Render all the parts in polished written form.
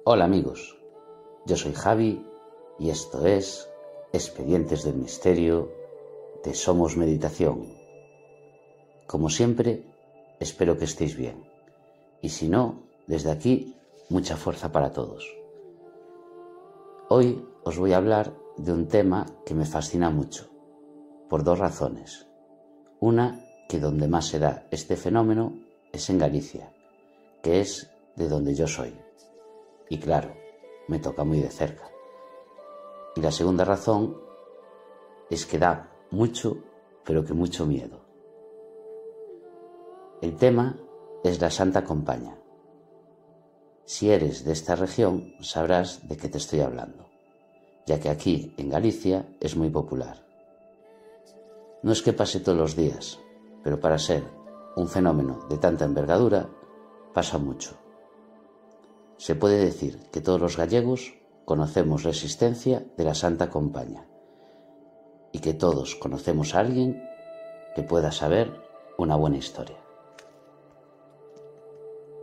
Hola amigos, yo soy Javi y esto es Expedientes del Misterio de Somos Meditación. Como siempre, espero que estéis bien y si no, desde aquí, mucha fuerza para todos. Hoy os voy a hablar de un tema que me fascina mucho, por dos razones. Una, que donde más se da este fenómeno es en Galicia, que es de donde yo soy. Y claro, me toca muy de cerca. Y la segunda razón es que da mucho, pero que mucho miedo. El tema es la Santa Compaña. Si eres de esta región, sabrás de qué te estoy hablando, ya que aquí, en Galicia, es muy popular. No es que pase todos los días, pero para ser un fenómeno de tanta envergadura, pasa mucho. Se puede decir que todos los gallegos conocemos la existencia de la Santa Compaña y que todos conocemos a alguien que pueda saber una buena historia.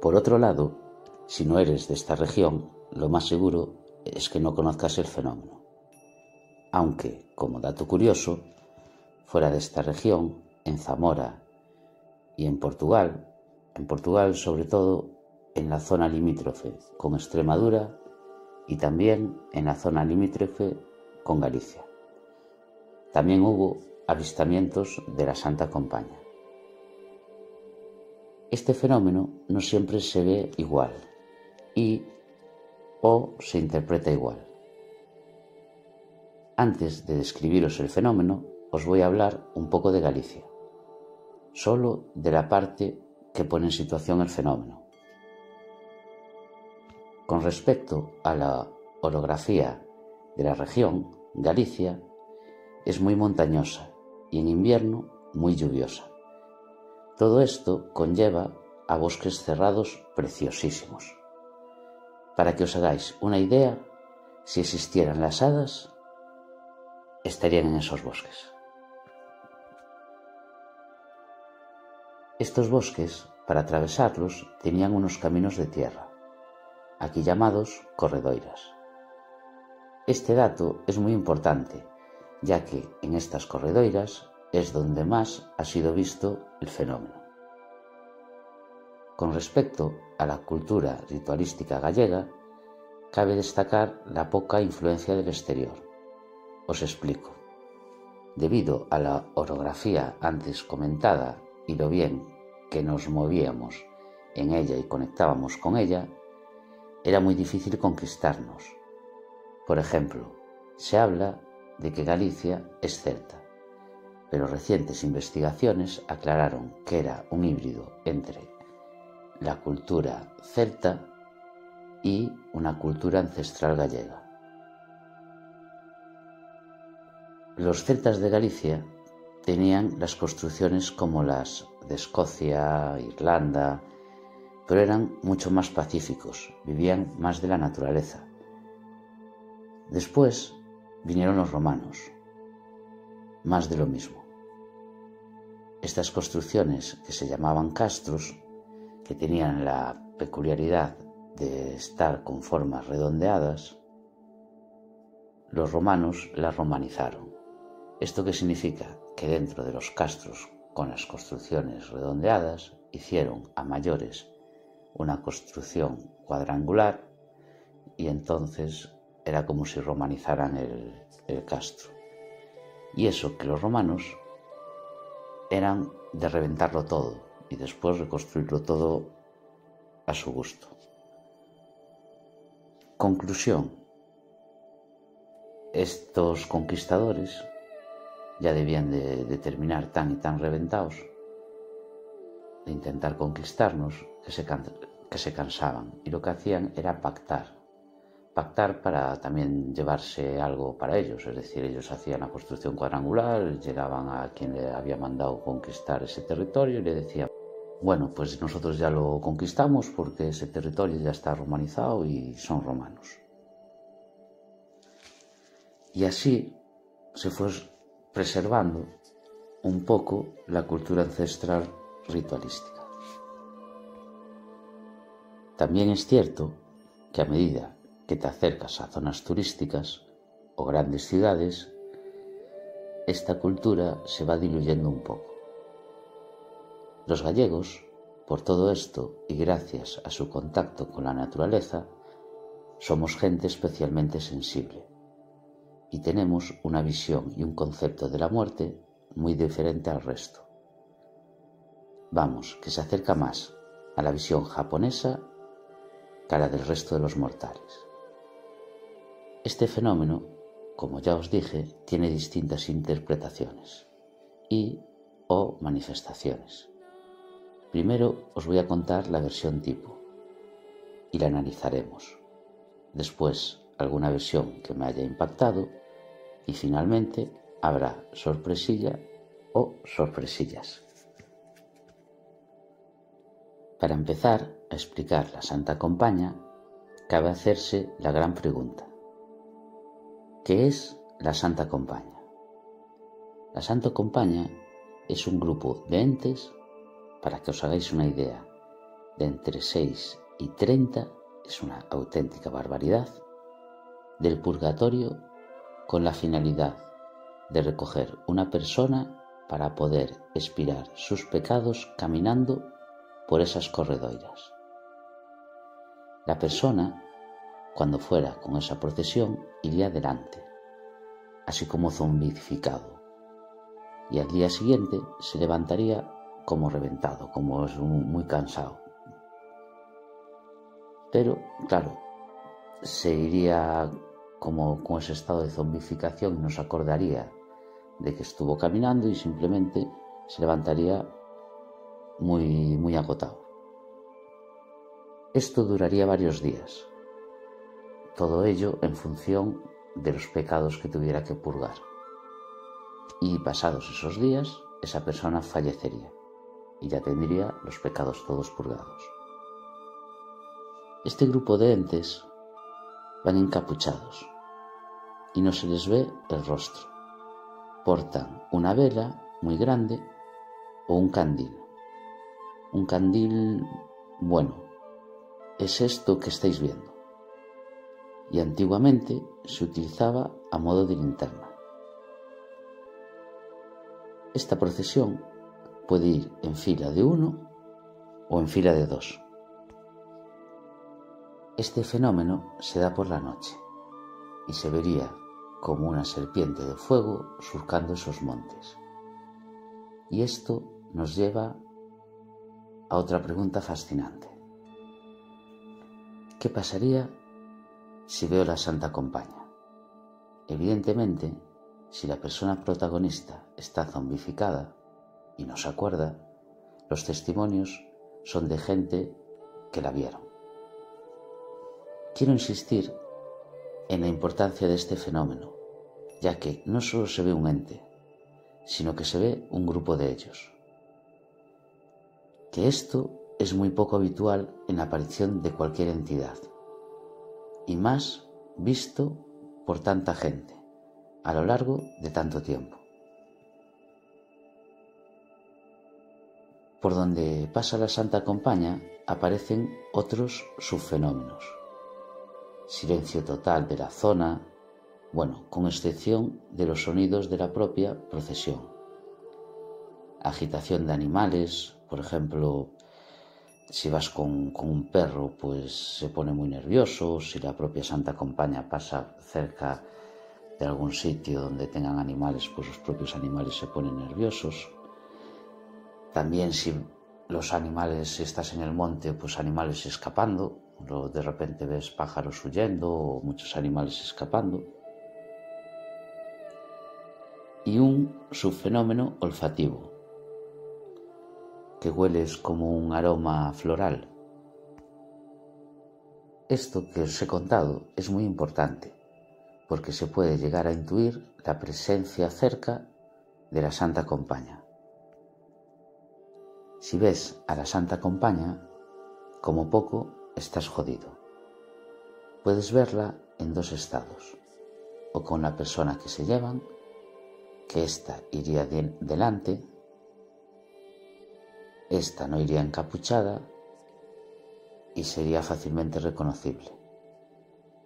Por otro lado, si no eres de esta región, lo más seguro es que no conozcas el fenómeno. Aunque, como dato curioso, fuera de esta región, en Zamora y en Portugal sobre todo en la zona limítrofe con Extremadura y también en la zona limítrofe con Galicia. También hubo avistamientos de la Santa Compaña. Este fenómeno no siempre se ve igual o se interpreta igual. Antes de describiros el fenómeno, os voy a hablar un poco de Galicia, solo de la parte que pone en situación el fenómeno. Con respecto a la orografía de la región, Galicia es muy montañosa y en invierno muy lluviosa. Todo esto conlleva a bosques cerrados preciosísimos. Para que os hagáis una idea, si existieran las hadas, estarían en esos bosques. Estos bosques, para atravesarlos, tenían unos caminos de tierra, aquí llamados corredoiras. Este dato es muy importante, ya que en estas corredoiras es donde más ha sido visto el fenómeno. Con respecto a la cultura ritualística gallega, cabe destacar la poca influencia del exterior. Os explico. Debido a la orografía antes comentada y lo bien que nos movíamos en ella y conectábamos con ella, era muy difícil conquistarnos. Por ejemplo, se habla de que Galicia es celta, pero recientes investigaciones aclararon que era un híbrido entre la cultura celta y una cultura ancestral gallega. Los celtas de Galicia tenían las construcciones como las de Escocia, Irlanda, pero eran mucho más pacíficos, vivían más de la naturaleza. Después vinieron los romanos, más de lo mismo. Estas construcciones, que se llamaban castros, que tenían la peculiaridad de estar con formas redondeadas, los romanos las romanizaron. ¿Esto qué significa? Que dentro de los castros con las construcciones redondeadas hicieron a mayores una construcción cuadrangular y entonces era como si romanizaran el castro. Y eso que los romanos eran de reventarlo todo y después reconstruirlo todo a su gusto. Conclusión. Estos conquistadores ya debían de terminar tan y tan reventados de intentar conquistarnos que se cansaban y lo que hacían era pactar para también llevarse algo para ellos, es decir, ellos hacían la construcción cuadrangular, llegaban a quien le había mandado conquistar ese territorio y le decían: bueno, pues nosotros ya lo conquistamos porque ese territorio ya está romanizado y son romanos. Y así se fue preservando un poco la cultura ancestral ritualística. También es cierto que a medida que te acercas a zonas turísticas o grandes ciudades, esta cultura se va diluyendo un poco. Los gallegos, por todo esto y gracias a su contacto con la naturaleza, somos gente especialmente sensible y tenemos una visión y un concepto de la muerte muy diferente al resto. Vamos, que se acerca más a la visión japonesa que a la del resto de los mortales. Este fenómeno, como ya os dije, tiene distintas interpretaciones o manifestaciones. Primero os voy a contar la versión tipo y la analizaremos. Después alguna versión que me haya impactado y finalmente habrá sorpresilla o sorpresillas. Para empezar a explicar la Santa Compaña, cabe hacerse la gran pregunta: ¿qué es la Santa Compaña? La Santa Compaña es un grupo de entes, para que os hagáis una idea, de entre 6 y 30, es una auténtica barbaridad, del purgatorio con la finalidad de recoger una persona para poder expiar sus pecados caminando por esas corredoiras. La persona, cuando fuera con esa procesión, iría delante, así como zombificado, y al día siguiente se levantaría como reventado, como es muy cansado. Pero, claro, se iría como con ese estado de zombificación y no se acordaría de que estuvo caminando y simplemente se levantaría muy agotado. Esto duraría varios días, todo ello en función de los pecados que tuviera que purgar. Y pasados esos días, esa persona fallecería y ya tendría los pecados todos purgados. Este grupo de entes van encapuchados y no se les ve el rostro. Portan una vela muy grande o un candil. Un candil, bueno, es esto que estáis viendo. Y antiguamente se utilizaba a modo de linterna. Esta procesión puede ir en fila de 1 o en fila de 2. Este fenómeno se da por la noche y se vería como una serpiente de fuego surcando esos montes. Y esto nos lleva a otra pregunta fascinante. ¿Qué pasaría si veo la Santa Compaña? Evidentemente, si la persona protagonista está zombificada y no se acuerda, los testimonios son de gente que la vieron. Quiero insistir en la importancia de este fenómeno, ya que no solo se ve un ente, sino que se ve un grupo de ellos. Que esto es muy poco habitual en la aparición de cualquier entidad, y más visto por tanta gente a lo largo de tanto tiempo. Por donde pasa la Santa Compaña aparecen otros subfenómenos. Silencio total de la zona, con excepción de los sonidos de la propia procesión. Agitación de animales, por ejemplo, si vas con un perro, pues se pone muy nervioso. Si la propia Santa Compaña pasa cerca de algún sitio donde tengan animales, pues los propios animales se ponen nerviosos. También si los animales, si estás en el monte, pues animales escapando, de repente ves pájaros huyendo o muchos animales escapando. Y un subfenómeno olfativo, que hueles como un aroma floral. Esto que os he contado es muy importante, porque se puede llegar a intuir la presencia cerca de la Santa Compaña. Si ves a la Santa Compaña, como poco estás jodido. Puedes verla en 2 estados, o con la persona que se llevan, que ésta iría delante, esta no iría encapuchada y sería fácilmente reconocible.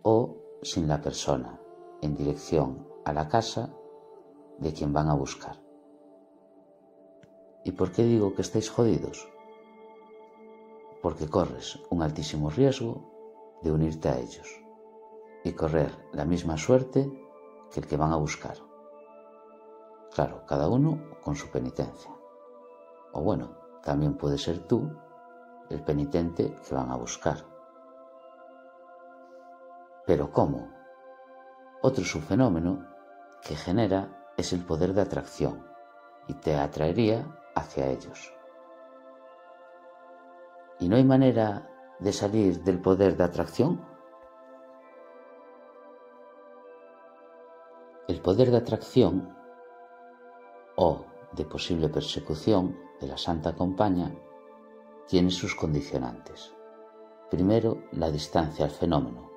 o sin la persona, en dirección a la casa de quien van a buscar. ¿Y por qué digo que estáis jodidos? Porque corres un altísimo riesgo de unirte a ellos y correr la misma suerte que el que van a buscar. Claro, cada uno con su penitencia. O bueno, también puede ser tú el penitente que van a buscar. ¿Pero cómo? Otro subfenómeno que genera es el poder de atracción y te atraería hacia ellos. ¿Y no hay manera de salir del poder de atracción? El poder de atracción o de posible persecución de la Santa Compaña tiene sus condicionantes. Primero, la distancia al fenómeno.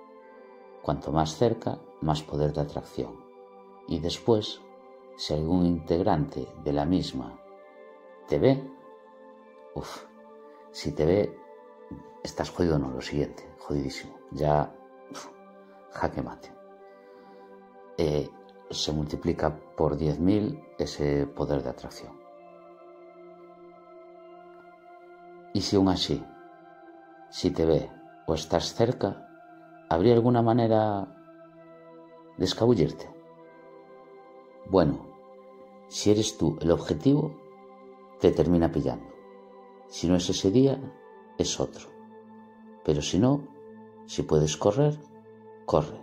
Cuanto más cerca, más poder de atracción. Y después, si algún integrante de la misma te ve, si te ve, estás jodido, no, lo siguiente, jodidísimo, ya, jaque mate. Se multiplica por 10.000 ese poder de atracción. Y si aún así, si te ve o estás cerca, ¿habría alguna manera de escabullirte? Bueno, si eres tú el objetivo, te termina pillando. Si no es ese día, es otro. Pero si no, si puedes correr, corre.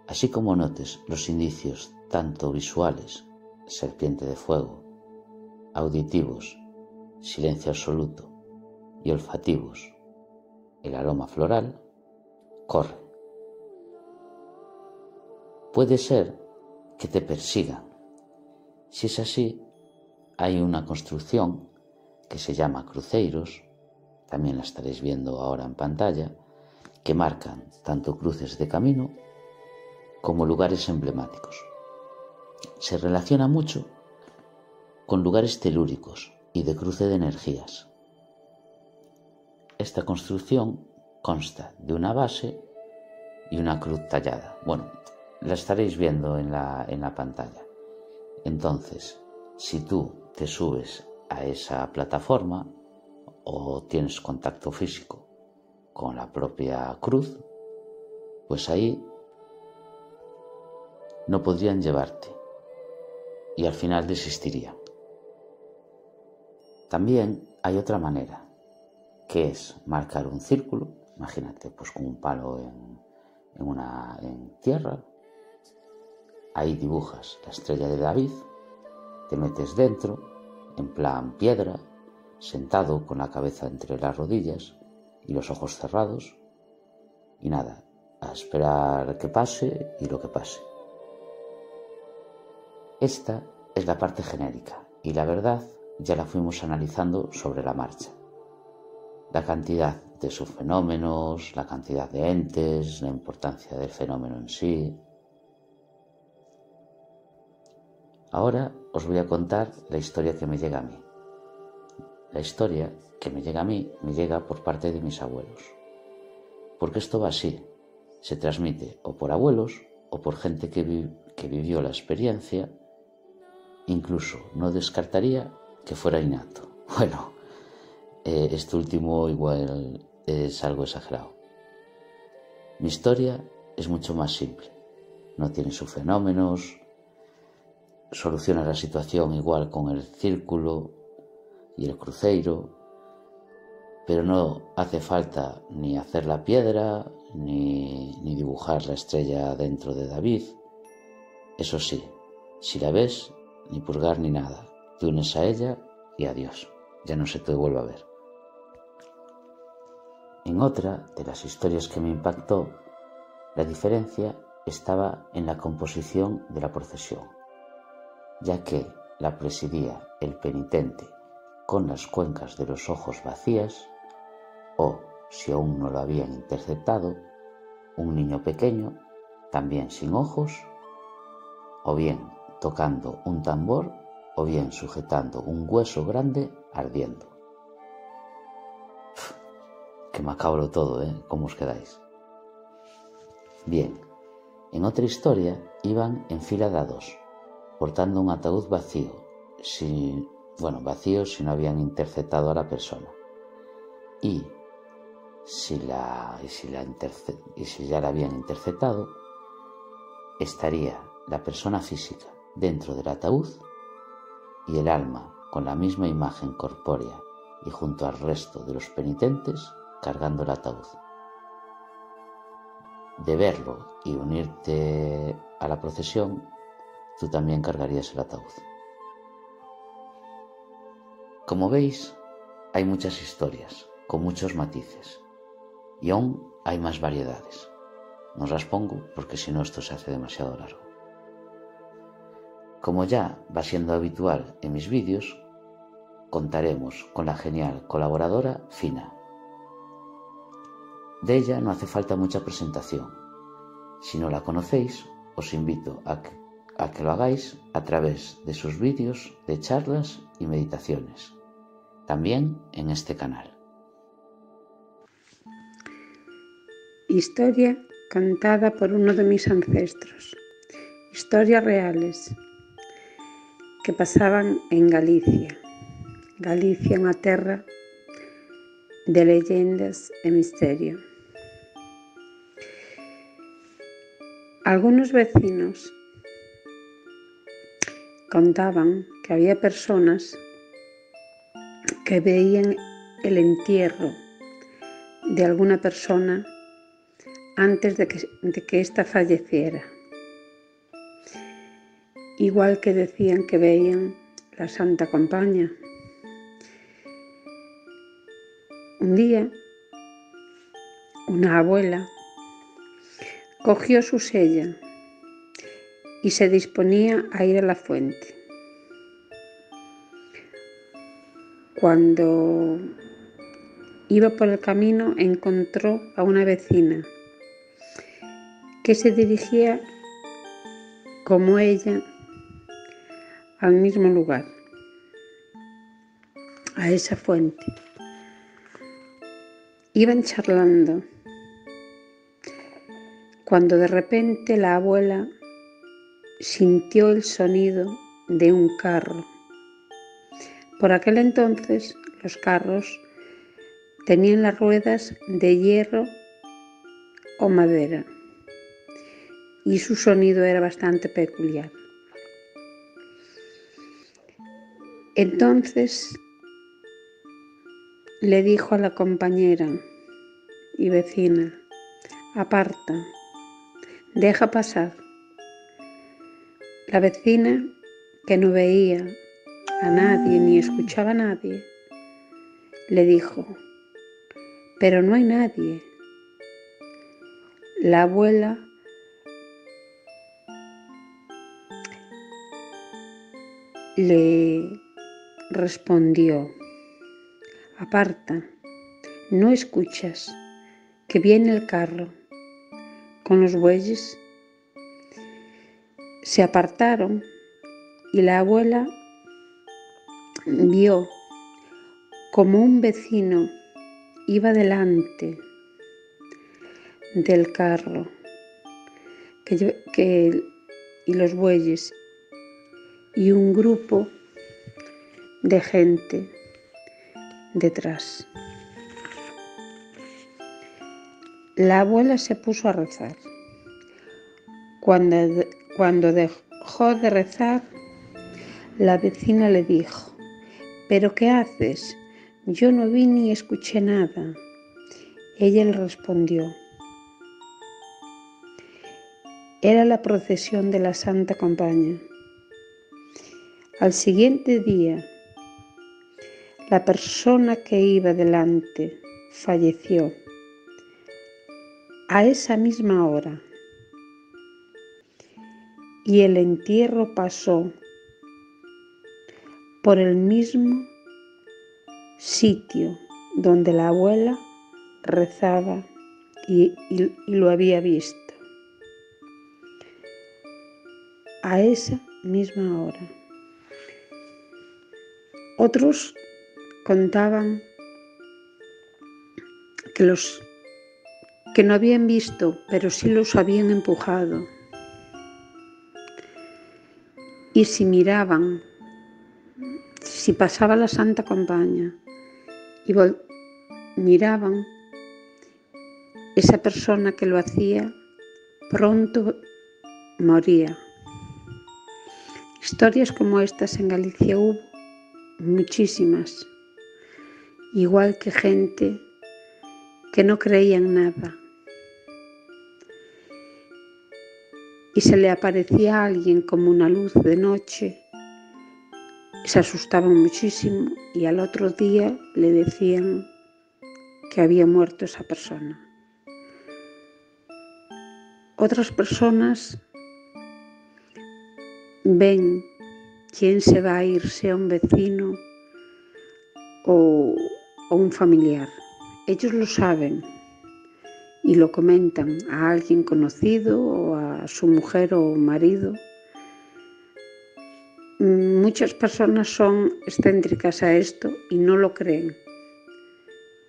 Así como notes los indicios tanto visuales, serpiente de fuego, auditivos, silencio absoluto, y olfativos, el aroma floral, corre. Puede ser que te persigan. Si es así, hay una construcción que se llama cruceiros, también la estaréis viendo ahora en pantalla, que marcan tanto cruces de camino como lugares emblemáticos. Se relaciona mucho con lugares telúricos y de cruce de energías. Esta construcción consta de una base y una cruz tallada. Bueno, la estaréis viendo en la pantalla. Entonces, si tú te subes a esa plataforma o tienes contacto físico con la propia cruz, pues ahí no podrían llevarte y al final desistirían. También hay otra manera, que es marcar un círculo, imagínate, pues con un palo en tierra, ahí dibujas la estrella de David, te metes dentro, en plan piedra, sentado con la cabeza entre las rodillas y los ojos cerrados, y nada, a esperar que pase y lo que pase. Esta es la parte genérica y la verdad ya la fuimos analizando sobre la marcha. La cantidad de subfenómenos, la cantidad de entes, la importancia del fenómeno en sí. Ahora os voy a contar la historia que me llega a mí. La historia que me llega a mí me llega por parte de mis abuelos. Porque esto va así, se transmite o por abuelos o por gente que vivió la experiencia. Incluso no descartaría que fuera innato. Bueno, este último igual es algo exagerado. Mi historia es mucho más simple. No tiene subfenómenos, soluciona la situación igual con el círculo y el cruceiro, pero no hace falta ni hacer la piedra ni dibujar la estrella dentro de David. Eso sí, si la ves, ni purgar ni nada, te unes a ella y adiós, ya no se te vuelve a ver. En otra de las historias que me impactó, la diferencia estaba en la composición de la procesión, ya que la presidía el penitente con las cuencas de los ojos vacías, o, si aún no lo habían interceptado, un niño pequeño, también sin ojos, o bien tocando un tambor, o bien sujetando un hueso grande ardiendo. Qué macabro todo, ¿eh? ¿Cómo os quedáis? Bien, en otra historia iban en fila de a dos, portando un ataúd vacío, vacío si no habían interceptado a la persona. Y si ya la habían interceptado, estaría la persona física dentro del ataúd y el alma con la misma imagen corpórea y junto al resto de los penitentes cargando el ataúd. De verlo y unirte a la procesión, tú también cargarías el ataúd. Como veis, hay muchas historias, con muchos matices, y aún hay más variedades. No las pongo porque si no esto se hace demasiado largo. Como ya va siendo habitual en mis vídeos, contaremos con la genial colaboradora Fina. De ella no hace falta mucha presentación. Si no la conocéis, os invito a que lo hagáis a través de sus vídeos de charlas y meditaciones, también en este canal. Historia contada por uno de mis ancestros. Historias reales que pasaban en Galicia. Galicia, unha terra de leyendas e misterio. Algunos vecinos contaban que había personas que veían el entierro de alguna persona antes de que ésta falleciera. Igual que decían que veían la Santa Compaña. Un día, una abuela cogió su sella y se disponía a ir a la fuente. Cuando iba por el camino, encontró a una vecina que se dirigía como ella al mismo lugar, a esa fuente. Iban charlando cuando de repente la abuela sintió el sonido de un carro. Por aquel entonces los carros tenían las ruedas de hierro o madera y su sonido era bastante peculiar. Entonces le dijo a la compañera y vecina: aparta, deja pasar. La vecina, que no veía a nadie ni escuchaba a nadie, le dijo: pero no hay nadie. La abuela le respondió: aparta, no escuchas que viene el carro con los bueyes. Se apartaron y la abuela vio como un vecino iba delante del carro y los bueyes y un grupo de gente detrás. La abuela se puso a rezar. Cuando dejó de rezar, la vecina le dijo: ¿pero qué haces? Yo no vi ni escuché nada. Ella le respondió: era la procesión de la Santa Compaña. Al siguiente día, la persona que iba delante falleció a esa misma hora y el entierro pasó por el mismo sitio donde la abuela rezaba y lo había visto a esa misma hora. Otros contaban que no habían visto, pero sí los habían empujado. Y si miraban, si pasaba la Santa Compaña y miraban, esa persona que lo hacía pronto moría. Historias como estas en Galicia hubo muchísimas, igual que gente que no creía en nada. Y se le aparecía a alguien como una luz de noche, se asustaban muchísimo y al otro día le decían que había muerto esa persona. Otras personas ven quién se va a ir, sea un vecino o un familiar. Ellos lo saben y lo comentan a alguien conocido o a su mujer o marido. Muchas personas son excéntricas a esto y no lo creen,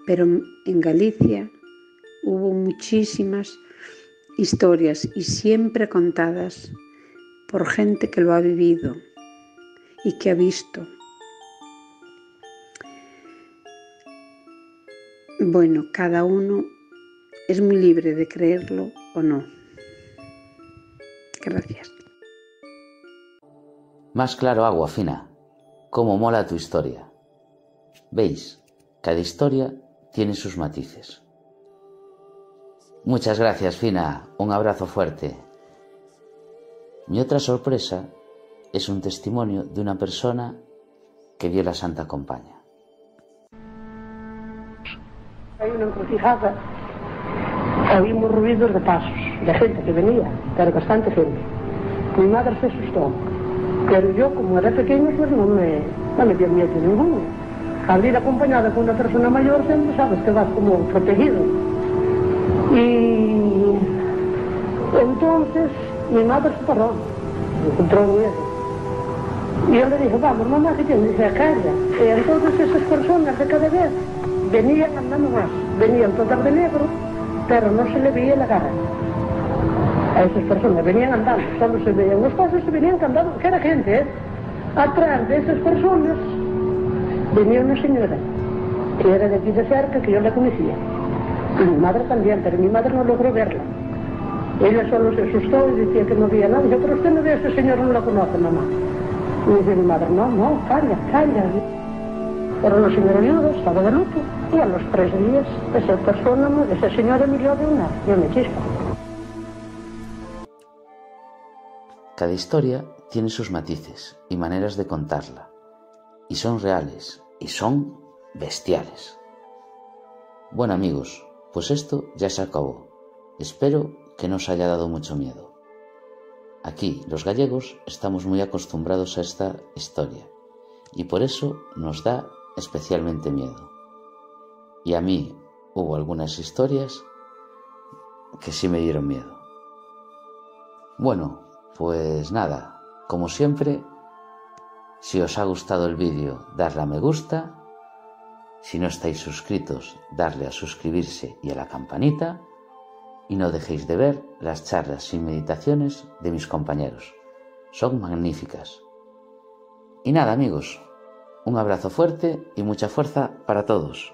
pero en Galicia hubo muchísimas historias y siempre contadas por gente que lo ha vivido y que ha visto. Bueno, cada uno es muy libre de creerlo o no. Gracias. Más claro agua, Fina. Cómo mola tu historia. ¿Veis? Cada historia tiene sus matices. Muchas gracias, Fina. Un abrazo fuerte. Mi otra sorpresa es un testimonio de una persona que vio la Santa Compaña. Hay una encrucijada, oímos ruidos de pasos, de gente que venía, pero bastante gente. Mi madre se asustó, pero yo, como era pequeño, pues no me dio miedo ninguno. Al ir acompañada con una persona mayor, siempre sabes que vas como protegido. Y entonces mi madre se paró, me encontró miedo. Y yo le dije, vamos, mamá, ¿qué tienes? Dice, calla. Y entonces esas personas de cada vez venían andando más, venían todas de negro, pero no se le veía la cara. A esas personas venían andando, solo se veían los pasos, se venían andando, que era gente, ¿eh? Atrás de esas personas venía una señora, que era de aquí de cerca, que yo la conocía. Y mi madre también, pero mi madre no logró verla. Ella solo se asustó y decía que no veía nada. Yo, pero usted no ve a esa señora, no la conoce, mamá. Y dice mi madre, no, calla. Era una señora viuda, estaba de luto, y a los 3 días esa señora murió de una chispa. Cada historia tiene sus matices y maneras de contarla, y son reales, y son bestiales. Bueno, amigos, pues esto ya se acabó. Espero que no os haya dado mucho miedo. Aquí, los gallegos, estamos muy acostumbrados a esta historia, y por eso nos da especialmente miedo. Y a mí hubo algunas historias que sí me dieron miedo. Bueno, pues nada, como siempre, si os ha gustado el vídeo, darle a me gusta. Si no estáis suscritos, darle a suscribirse y a la campanita. Y no dejéis de ver las charlas y meditaciones de mis compañeros. Son magníficas. Y nada, amigos, un abrazo fuerte y mucha fuerza para todos.